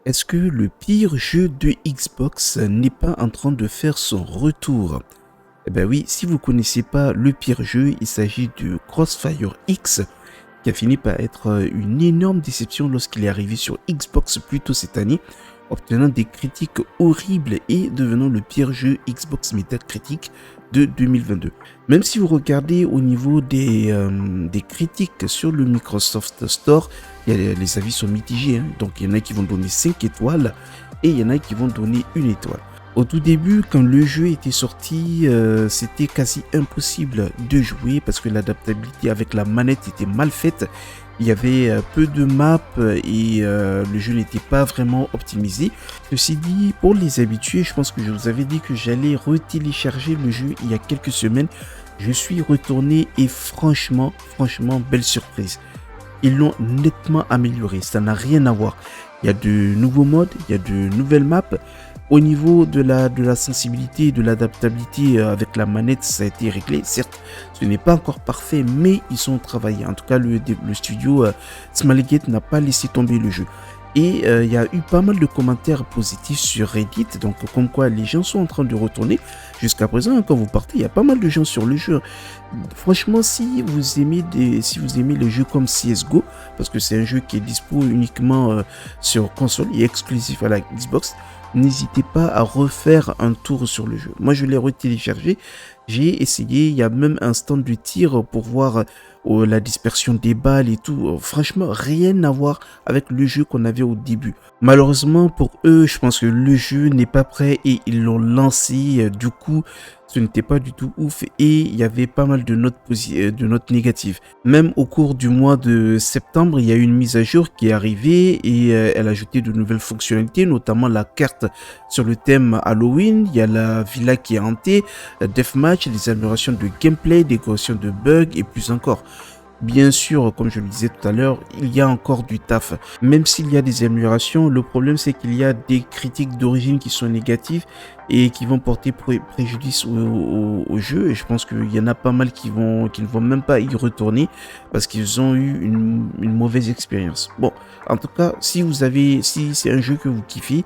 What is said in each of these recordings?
Est-ce que le pire jeu de Xbox n'est pas en train de faire son retour? Eh ben oui, si vous connaissez pas le pire jeu, il s'agit de Crossfire X, qui a fini par être une énorme déception lorsqu'il est arrivé sur Xbox plus tôt cette année, obtenant des critiques horribles et devenant le pire jeu Xbox Metacritic de 2022. Même si vous regardez au niveau des critiques sur le Microsoft Store, les avis sont mitigés, hein. Donc il y en a qui vont donner 5 étoiles et il y en a qui vont donner 1 étoile. Au tout début, quand le jeu était sorti, c'était quasi impossible de jouer parce que l'adaptabilité avec la manette était mal faite. Il y avait peu de maps et le jeu n'était pas vraiment optimisé. Ceci dit, pour les habitués, je pense que je vous avais dit que j'allais retélécharger le jeu il y a quelques semaines. Je suis retourné et franchement, belle surprise. Ils l'ont nettement amélioré, ça n'a rien à voir. Il y a de nouveaux modes, il y a de nouvelles maps. Au niveau de la sensibilité et de l'adaptabilité avec la manette, ça a été réglé. Certes, ce n'est pas encore parfait, mais ils sont travaillés. En tout cas, le studio Smilegate n'a pas laissé tomber le jeu. Et il y a eu pas mal de commentaires positifs sur Reddit, donc comme quoi les gens sont en train de retourner. Jusqu'à présent, quand vous partez, il y a pas mal de gens sur le jeu. Franchement, si vous aimez les jeux comme CSGO, parce que c'est un jeu qui est dispo uniquement sur console et exclusif à la Xbox, n'hésitez pas à refaire un tour sur le jeu. Moi, je l'ai retéléchargé, j'ai essayé, il y a même un stand de tir pour voir la dispersion des balles et tout. Franchement, rien à voir avec le jeu qu'on avait au début. Malheureusement pour eux, je pense que le jeu n'est pas prêt et ils l'ont lancé. Du coup, ce n'était pas du tout ouf et il y avait pas mal de notes négatives. Même au cours du mois de septembre, il y a eu une mise à jour qui est arrivée et elle a ajouté de nouvelles fonctionnalités, notamment la carte sur le thème Halloween. Il y a la villa qui est hantée, deathmatch, des améliorations de gameplay, des corrections de bugs et plus encore. Bien sûr, comme je le disais tout à l'heure, il y a encore du taf. Même s'il y a des améliorations, le problème c'est qu'il y a des critiques d'origine qui sont négatives et qui vont porter préjudice au jeu. Et je pense qu'il y en a pas mal qui ne vont même pas y retourner parce qu'ils ont eu une mauvaise expérience. Bon, en tout cas, si c'est un jeu que vous kiffez,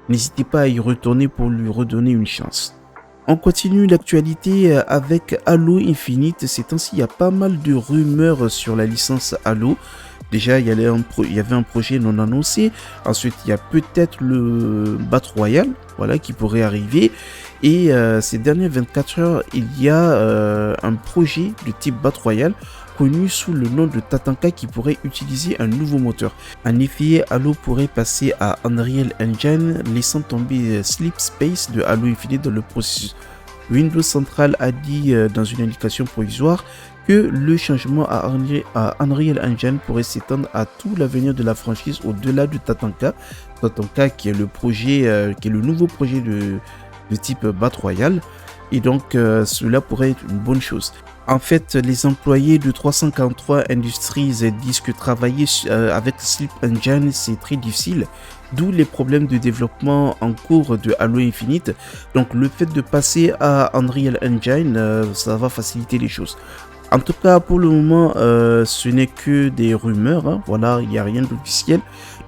n'hésitez pas à y retourner pour lui redonner une chance. On continue l'actualité avec Halo Infinite. Ces temps-ci, il y a pas mal de rumeurs sur la licence Halo. Déjà, il y avait un projet non annoncé. Ensuite, il y a peut-être le Battle Royale, voilà, qui pourrait arriver. Et ces dernières 24 heures, il y a un projet de type Battle Royale connu sous le nom de Tatanka qui pourrait utiliser un nouveau moteur. En effet, Halo pourrait passer à Unreal Engine, laissant tomber Sleep Space de Halo Infinite dans le processus. Windows Central a dit dans une indication provisoire que le changement à Unreal Engine pourrait s'étendre à tout l'avenir de la franchise au-delà de Tatanka. Tatanka qui est le nouveau projet de type Battle Royale. Et donc cela pourrait être une bonne chose. En fait, les employés de 343 Industries disent que travailler avec Sleep Engine c'est très difficile, d'où les problèmes de développement en cours de Halo Infinite. Donc le fait de passer à Unreal Engine, ça va faciliter les choses. En tout cas, pour le moment, ce n'est que des rumeurs, hein. Voilà, il n'y a rien d'officiel.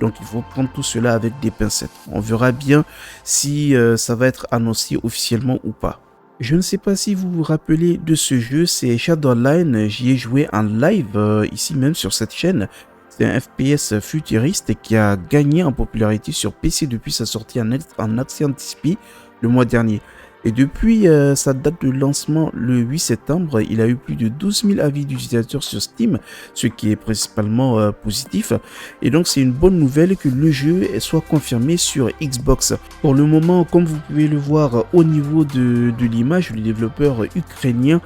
Donc il faut prendre tout cela avec des pincettes. On verra bien si ça va être annoncé officiellement ou pas. Je ne sais pas si vous vous rappelez de ce jeu, c'est Shadowline. J'y ai joué en live ici même sur cette chaîne. C'est un FPS futuriste qui a gagné en popularité sur PC depuis sa sortie en accès anticipé le mois dernier. Et depuis sa date de lancement le 8 septembre, il a eu plus de 12 000 avis d'utilisateurs sur Steam, ce qui est principalement positif. Et donc c'est une bonne nouvelle que le jeu soit confirmé sur Xbox. Pour le moment, comme vous pouvez le voir au niveau de l'image, le développeur ukrainien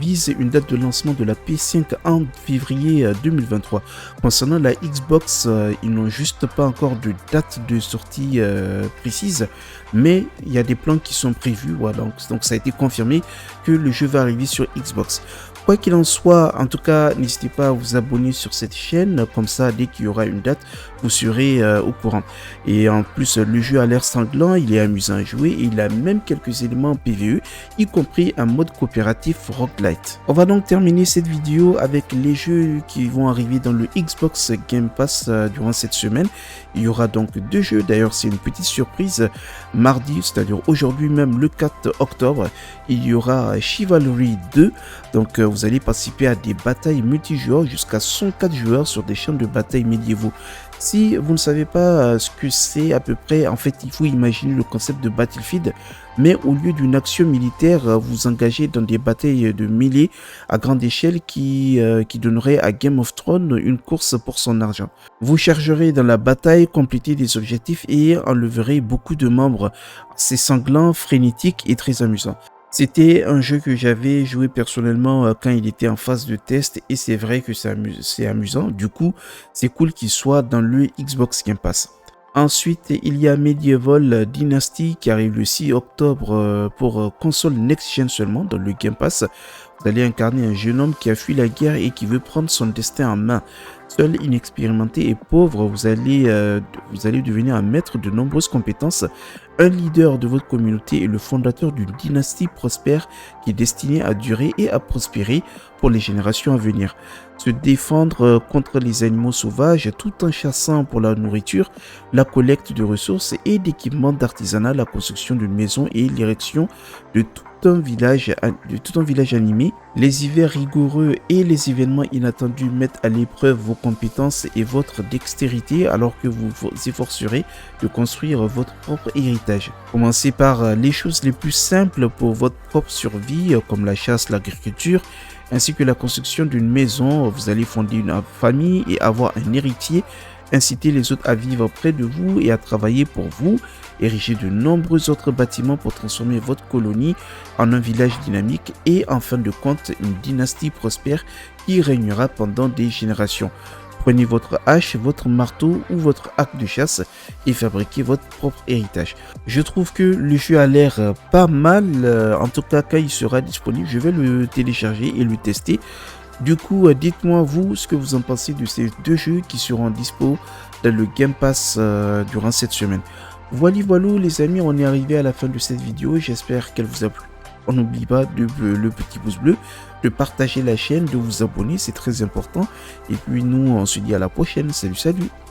vise une date de lancement de la PS5 en février 2023. Concernant la Xbox, ils n'ont juste pas encore de date de sortie précise, mais il y a des plans qui sont prévus. Voilà, donc ça a été confirmé que le jeu va arriver sur Xbox. Quoi qu'il en soit, en tout cas, n'hésitez pas à vous abonner sur cette chaîne, comme ça, dès qu'il y aura une date, vous serez au courant. Et en plus, le jeu a l'air sanglant, il est amusant à jouer, et il a même quelques éléments en PvE, y compris un mode coopératif roguelite. On va donc terminer cette vidéo avec les jeux qui vont arriver dans le Xbox Game Pass durant cette semaine. Il y aura donc 2 jeux, d'ailleurs c'est une petite surprise, mardi, c'est-à-dire aujourd'hui même le 4 octobre, il y aura Chivalry 2, donc vous allez participer à des batailles multijoueurs jusqu'à 104 joueurs sur des champs de bataille médiévaux. Si vous ne savez pas ce que c'est à peu près, en fait il faut imaginer le concept de Battlefield, mais au lieu d'une action militaire, vous engagez dans des batailles de mêlée à grande échelle qui donnerait à Game of Thrones une course pour son argent. Vous chargerez dans la bataille, complétez des objectifs et enleverez beaucoup de membres. C'est sanglant, frénétique et très amusant. C'était un jeu que j'avais joué personnellement quand il était en phase de test et c'est vrai que c'est amusant. Du coup, c'est cool qu'il soit dans le Xbox Game Pass. Ensuite, il y a Medieval Dynasty qui arrive le 6 octobre pour console next-gen seulement dans le Game Pass. Vous allez incarner un jeune homme qui a fui la guerre et qui veut prendre son destin en main. Seul, inexpérimenté et pauvre, vous allez devenir un maître de nombreuses compétences, un leader de votre communauté et le fondateur d'une dynastie prospère qui est destinée à durer et à prospérer pour les générations à venir. Se défendre contre les animaux sauvages tout en chassant pour la nourriture, la collecte de ressources et d'équipements d'artisanat, la construction d'une maison et l'érection de tout un village animé. Les hivers rigoureux et les événements inattendus mettent à l'épreuve vos compétences et votre dextérité alors que vous vous efforcerez de construire votre propre héritage. Commencez par les choses les plus simples pour votre propre survie comme la chasse, l'agriculture, ainsi que la construction d'une maison. Vous allez fonder une famille et avoir un héritier. Incitez les autres à vivre près de vous et à travailler pour vous. Érigez de nombreux autres bâtiments pour transformer votre colonie en un village dynamique et en fin de compte une dynastie prospère qui régnera pendant des générations. Prenez votre hache, votre marteau ou votre arc de chasse et fabriquez votre propre héritage. Je trouve que le jeu a l'air pas mal, en tout cas quand il sera disponible, je vais le télécharger et le tester. Du coup, dites-moi vous ce que vous en pensez de ces 2 jeux qui seront dispo dans le Game Pass durant cette semaine. Voilà les amis, on est arrivé à la fin de cette vidéo, j'espère qu'elle vous a plu. On n'oublie pas de le petit pouce bleu, de partager la chaîne, de vous abonner, c'est très important. Et puis nous, on se dit à la prochaine. Salut, salut!